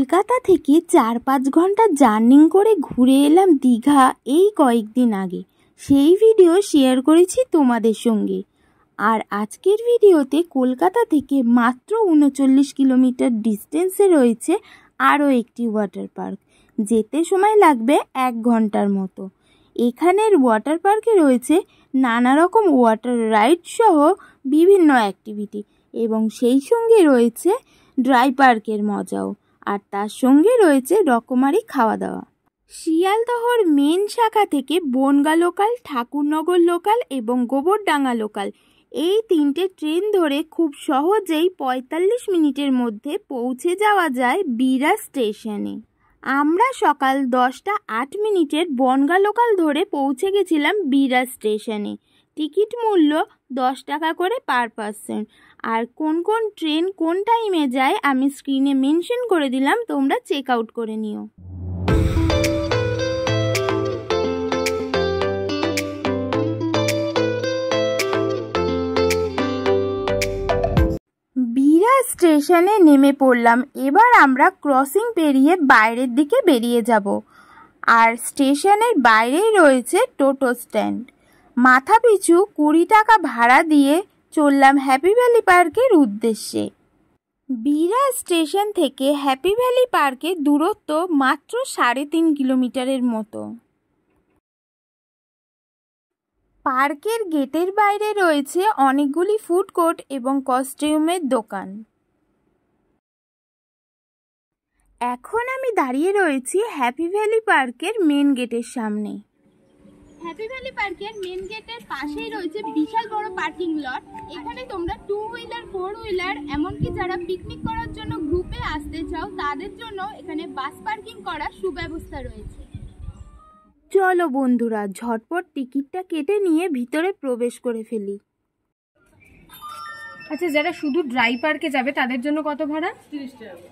কলকাতা থেকে ৪-৫ ঘন্টা জার্নি করে ঘুরে এলাম দীঘা এই কয়েকদিন আগে। সেই ভিডিও শেয়ার করেছি তোমাদের সঙ্গে। আর আজকের ভিডিওতে কলকাতা থেকে মাত্র ৩৯ কিলোমিটার ডিস্টেন্সে রয়েছে আরও একটি ওয়াটার পার্ক। যেতে সময় লাগবে ১ ঘন্টার মতো। এখানের ওয়াটার পার্কে রয়েছে নানা রকম ওয়াটার রাইড সহ বিভিন্ন অ্যাক্টিভিটি এবং সেই সঙ্গে রয়েছে ড্রাই পার্কের মজাও, আর তার সঙ্গে রয়েছে রকমারি খাওয়া দাওয়া। শিয়ালদহর মেন শাখা থেকে বনগাঁ লোকাল, ঠাকুরনগর লোকাল এবং গোবরডাঙ্গা লোকাল এই ৩টে ট্রেন ধরে খুব সহজেই ৪৫ মিনিটের মধ্যে পৌঁছে যাওয়া যায় বিরাজ স্টেশনে। আমরা সকাল ১০টা ৮ বনগাঁ লোকাল ধরে পৌঁছে গেছিলাম বিরাজ স্টেশনে। টিকিট মূল্য ১০ টাকা করে পার পার্সন। আর কোন কোন ট্রেন কোন টাইমে যায় আমি স্ক্রিনে মেনশন করে দিলাম, তোমরা চেক আউট করে নিও। বিরাজ স্টেশনে নেমে পড়লাম। এবার আমরা ক্রসিং পেরিয়ে বাইরের দিকে বেরিয়ে যাব। আর স্টেশনের বাইরেই রয়েছে টোটো স্ট্যান্ড। মাথাপিছু ২০ টাকা ভাড়া দিয়ে চললাম হ্যাপি ভ্যালি পার্কের উদ্দেশ্যে। বিরাজ স্টেশন থেকে হ্যাপি ভ্যালি পার্কের দূরত্ব মাত্র ৩.৫ কিলোমিটারের মতো। পার্কের গেটের বাইরে রয়েছে অনেকগুলি ফুড কোর্ট এবং কস্টিউমের দোকান। এখন আমি দাঁড়িয়ে রয়েছি হ্যাপি ভ্যালি পার্কের মেন গেটের সামনে। হ্যাপি ভ্যালি পার্কের মেন গেটের পাশেই রয়েছে বিশাল বড় পার্কিং লট। এখানে তোমরা 2 হুইলার 4 হুইলার এমনকি যারা পিকনিক করার জন্য গ্রুপে আসতে চাও তাদের জন্য এখানে বাস পার্কিং করার সুব্যবস্থা রয়েছে। চলো বন্ধুরা, ঝটপট টিকিটটা কেটে নিয়ে ভিতরে প্রবেশ করে ফেলি। আচ্ছা, যারা শুধু ড্রাই পার্কে যাবে তাদের জন্য কত ভাড়া?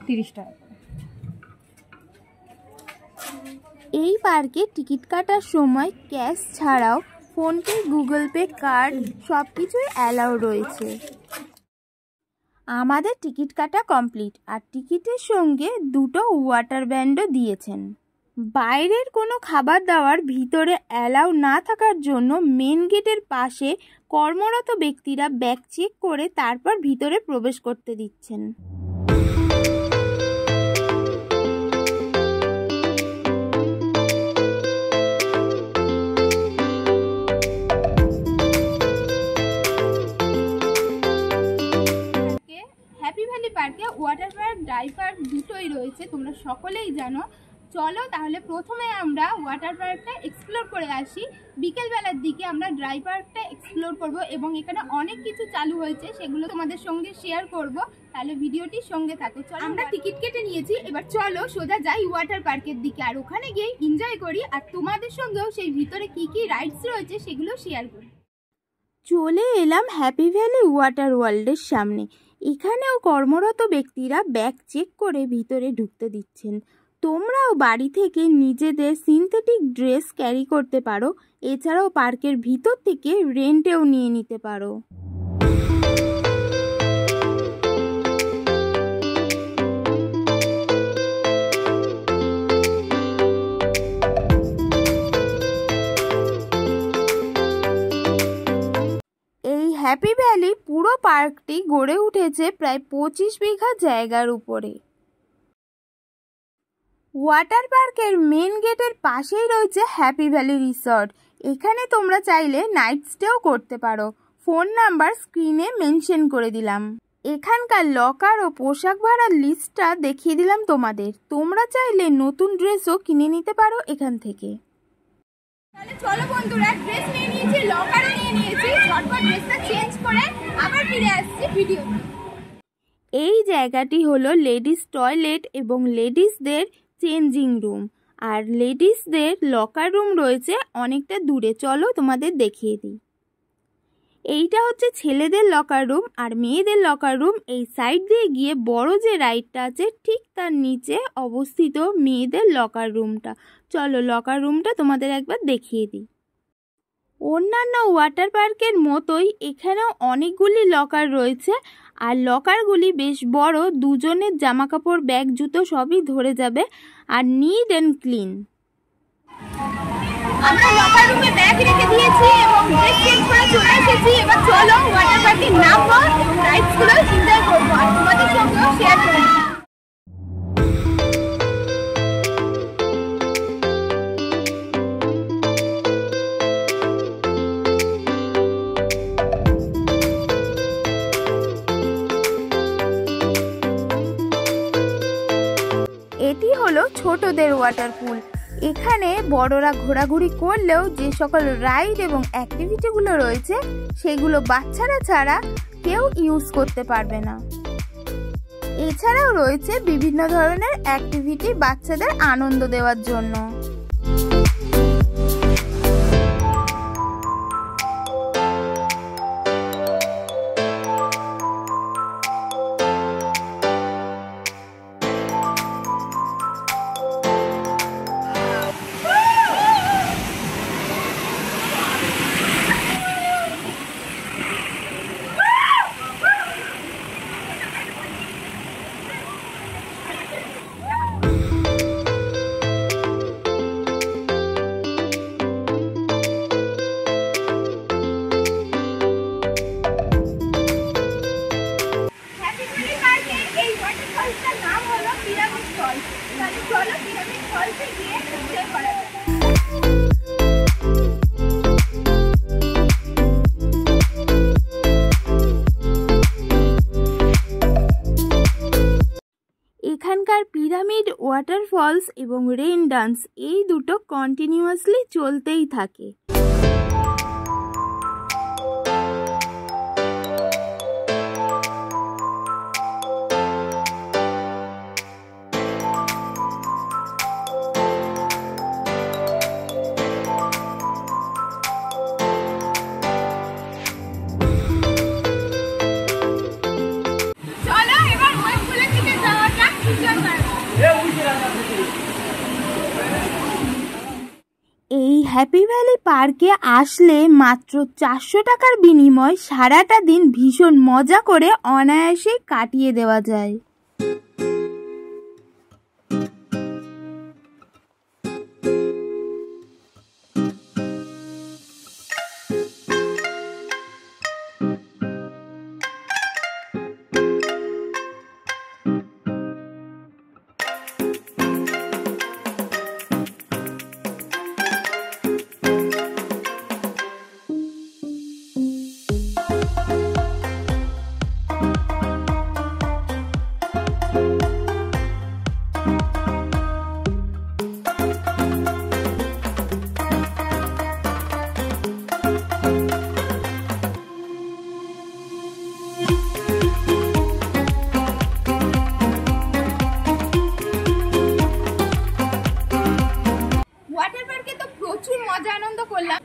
30 টাকা। এই পার্কে টিকিট কাটার সময় ক্যাশ ছাড়াও ফোনপে, গুগল পে, কার্ড সব কিছুই অ্যালাউ রয়েছে। আমাদের টিকিট কাটা কমপ্লিট, আর টিকিটের সঙ্গে 2টো ওয়াটার ব্যান্ডও দিয়েছেন। বাইরের কোনো খাবার দাবার ভিতরে অ্যালাউ না থাকার জন্য মেন গেটের পাশে কর্মরত ব্যক্তিরা ব্যাগ চেক করে তারপর ভিতরে প্রবেশ করতে দিচ্ছেন। হ্যাপি ভ্যালি পার্কে ওয়াটার পার্ক, ড্রাই পার্ক দুটোই রয়েছে, তোমরা সকলেই জানো। চলো তাহলে প্রথমে আমরা ওয়াটার পার্কটা এক্সপ্লোর করে আসি। বিকেলবেলার দিকে আমরা ড্রাই পার্কটা এক্সপ্লোর করব এবং এখানে অনেক কিছু চালু হয়েছে, সেগুলো তোমাদের সঙ্গে শেয়ার করব। তাহলে ভিডিওটির সঙ্গে থাকো। চলো, আমরা টিকিট কেটে নিয়েছি, এবার চলো সোজা যাই ওয়াটার পার্কের দিকে আর ওখানে গিয়ে এনজয় করি, আর তোমাদের সঙ্গেও সেই ভিতরে কি কি রাইডস রয়েছে সেগুলো শেয়ার করি। চলে এলাম হ্যাপি ভ্যালি ওয়াটার ওয়ার্ল্ডের সামনে। এখানেও কর্মরত ব্যক্তিরা ব্যাগ চেক করে ভিতরে ঢুকতে দিচ্ছেন। তোমরাও বাড়ি থেকে নিজেদের সিনথেটিক ড্রেস ক্যারি করতে পারো। এছাড়াও পার্কের ভিতর থেকে রেন্টেও নিয়ে নিতে পারো। এই হ্যাপি ভ্যালি পুরো পার্কটি গড়ে উঠেছে প্রায় ২৫ বিঘা জায়গার উপরে। ওয়াটার পার্কের মেন গেটের পাশেই রয়েছে হ্যাপি ভ্যালি রিসর্ট। এখানে তোমরা চাইলে নাইট স্টেও করতে পারো। ফোন নাম্বার স্ক্রিনে মেনশন করে দিলাম। এখানকার লকার ও পোশাক ভাড়ার লিস্টটা দেখিয়ে দিলাম তোমাদের। তোমরা চাইলে নতুন ড্রেসও কিনে নিতে পারো এখান থেকে। তাহলে চলো বন্ধুরা, ড্রেস নিয়ে নিয়েছি, লকারও নিয়ে নিয়েছি, ঝটপট ড্রেসটা চেঞ্জ করে আবার ফিরে আসছি ভিডিও। এই জায়গাটি হলো লেডিস টয়লেট এবং লেডিসদের চেঞ্জিং রুম, আর লেডিসদের লকার রুম রয়েছে অনেকটা দূরে। চলো তোমাদের দেখিয়ে দিই। এইটা হচ্ছে ছেলেদের লকার রুম, আর মেয়েদের লকার রুম এই সাইড দিয়ে গিয়ে বড় যে রাইডটা আছে ঠিক তার নিচে অবস্থিত মেয়েদের লকার রুমটা। চলো লকার রুমটা তোমাদের একবার দেখিয়ে দিই। অন্যান্য ওয়াটার পার্কের মতোই এখানেও অনেকগুলি লকার রয়েছে, আর লকারগুলি বেশ বড়, দুজনের জামাকাপড়, ব্যাগ, জুতো সবই ধরে যাবে, আর নিট অ্যান্ড ক্লিন। আমরা লকার রুমে ব্যাগ রেখে দিয়েছি এবং ড্রেস চেঞ্জ করে চলে এসেছি। এবার চলো ওয়াটার পার্কে নামবো এবং রাইডসগুলো এনজয় করবো আর তোমাদের সঙ্গেও শেয়ার করবো। এটি হলো ছোটদের ওয়াটার পুল। এখানে বড়রা ঘোরাঘুরি করলেও যে সকল রাইড এবং অ্যাক্টিভিটিগুলো রয়েছে সেগুলো বাচ্চারা ছাড়া কেউ ইউজ করতে পারবে না। এছাড়াও রয়েছে বিভিন্ন ধরনের অ্যাক্টিভিটি বাচ্চাদের আনন্দ দেওয়ার জন্য। এখানকার পিরামিড, ওয়াটারফলস এবং রেইন ডান্স এই দুটো কন্টিনিউয়াসলি চলতেই থাকে। এই হ্যাপি ভ্যালি পার্কে আসলে মাত্র 400 টাকার বিনিময়ে সারাটা দিন ভীষণ মজা করে অনায়াসে কাটিয়ে দেওয়া যায়।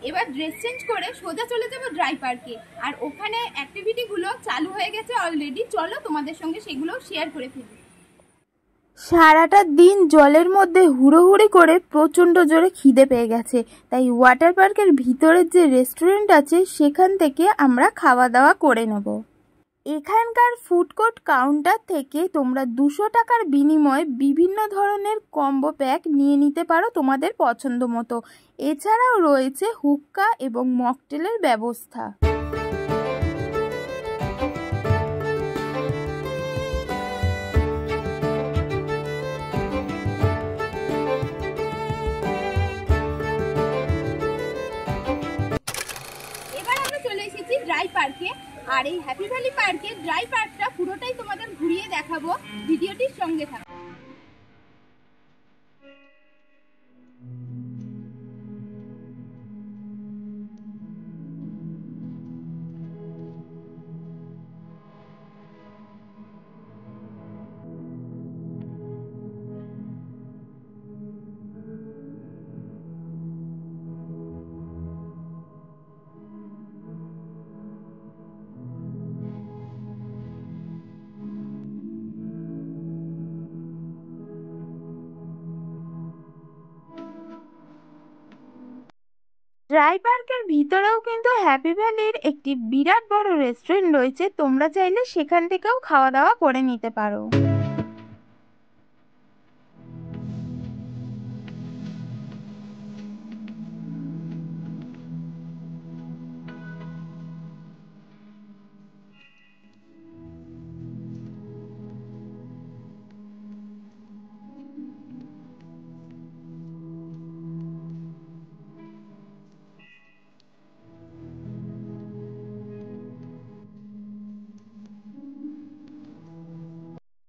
এবার ড্রেস চেঞ্জ করে সোজা চলে যাব ড্রাই পার্কে, আর ওখানে অ্যাক্টিভিটিগুলো চালু হয়ে গেছে অলরেডি। চলো তোমাদের সঙ্গে সেগুলো শেয়ার করে ফেলি। সারাটা দিন জলের মধ্যে হুড়োহুড়ি করে প্রচণ্ড জোরে খিদে পেয়ে গেছে, তাই ওয়াটার পার্কের ভিতরের যে রেস্টুরেন্ট আছে সেখান থেকে আমরা খাওয়া দাওয়া করে নেব। এখানকার ফুড কোর্ট কাউন্টার থেকে তোমরা 200 টাকার বিনিময়ে বিভিন্ন ধরনের কম্বো প্যাক নিয়ে নিতে পারো তোমাদের পছন্দ মতো। এছাড়াও রয়েছে হুক্কা এবং মকটেলের ব্যবস্থা। এবার আমরা চলে এসেছি ড্রাই পার্কে, আর এই হ্যাপি ভ্যালি পার্কে ড্রাই পার্কটা পুরোটাই তোমাদের ঘুরিয়ে দেখাবো, ভিডিওটির সঙ্গে থাকো। ড্রাই পার্কের ভিতরেও কিন্তু হ্যাপি ভ্যালির একটি বিরাট বড় রেস্টুরেন্ট রয়েছে, তোমরা চাইলে সেখান থেকেও খাওয়া দাওয়া করে নিতে পারো।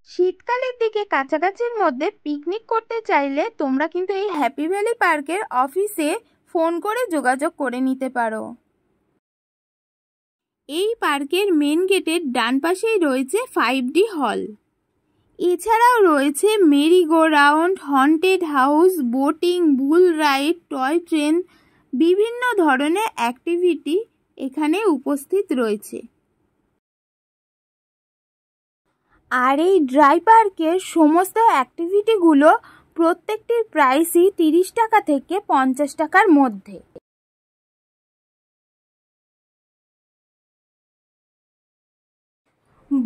শীতকালের দিকে কাছাকাছির মধ্যে পিকনিক করতে চাইলে তোমরা কিন্তু এই হ্যাপি ভ্যালি পার্কের অফিসে ফোন করে যোগাযোগ করে নিতে পারো। এই পার্কের মেন গেটের ডান পাশেই রয়েছে 5D হল। এছাড়াও রয়েছে merry go round, haunted house, boating, bull ride, toy train, বিভিন্ন ধরনের অ্যাক্টিভিটি এখানে উপস্থিত রয়েছে। আর এই ড্রাই পার্কের সমস্ত অ্যাক্টিভিটিগুলো প্রত্যেকটির প্রাইসই 30 টাকা থেকে 50 টাকার মধ্যে।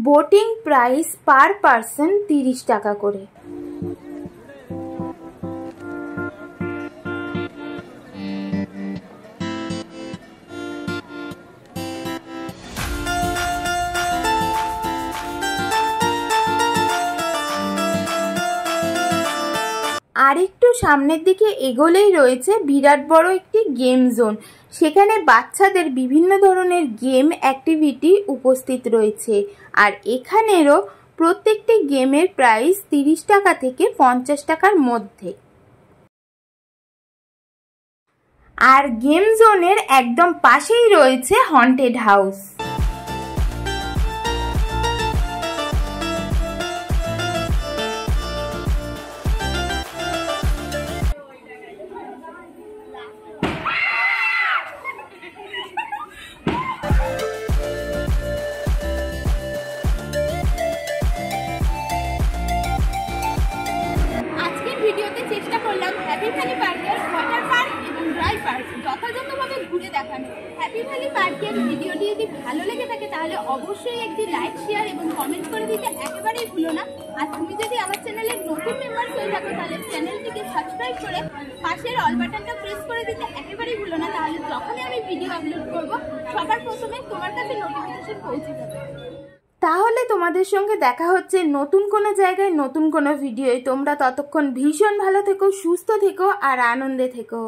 বোটিং প্রাইস পার পারসন 30 টাকা করে। আর একটু সামনের দিকে এগোলেই রয়েছে বিরাট বড় একটি গেম জোন। সেখানে বাচ্চাদের বিভিন্ন ধরনের গেম অ্যাক্টিভিটি উপস্থিত রয়েছে। আর এখানেরও প্রত্যেকটি গেমের প্রাইস 30 টাকা থেকে 50 টাকার মধ্যে। আর গেম জোনের একদম পাশেই রয়েছে হন্টেড হাউস। ভিডিওতে চেষ্টা করলাম হ্যাপি ভ্যালি পার্কের ওয়াটার পার্ক এবং ড্রাই পার্ক যথাযথভাবে ঘুরে দেখানো। হ্যাপি ভ্যালি পার্কের ভিডিওটি যদি ভালো লেগে থাকে তাহলে অবশ্যই একটি লাইক, শেয়ার এবং কমেন্ট করে দিতে একেবারেই ভুলো না। আর তুমি যদি আমার চ্যানেলের নতুন মেম্বার হয়ে থাকো তাহলে চ্যানেলটিকে সাবস্ক্রাইব করে পাশের অল বাটনটা প্রেস করে দিতে একেবারেই ভুলো না। তাহলে যখনই আমি ভিডিও আপলোড করব সবার প্রথমে তোমার কাছে নোটিফিকেশন পৌঁছে যাবে। তাহলে তোমাদের সঙ্গে দেখা হচ্ছে নতুন কোনো জায়গায় নতুন কোনো ভিডিওয়। তোমরা ততক্ষণ ভীষণ ভালো থেকো, সুস্থ থেকো আর আনন্দে থেকো।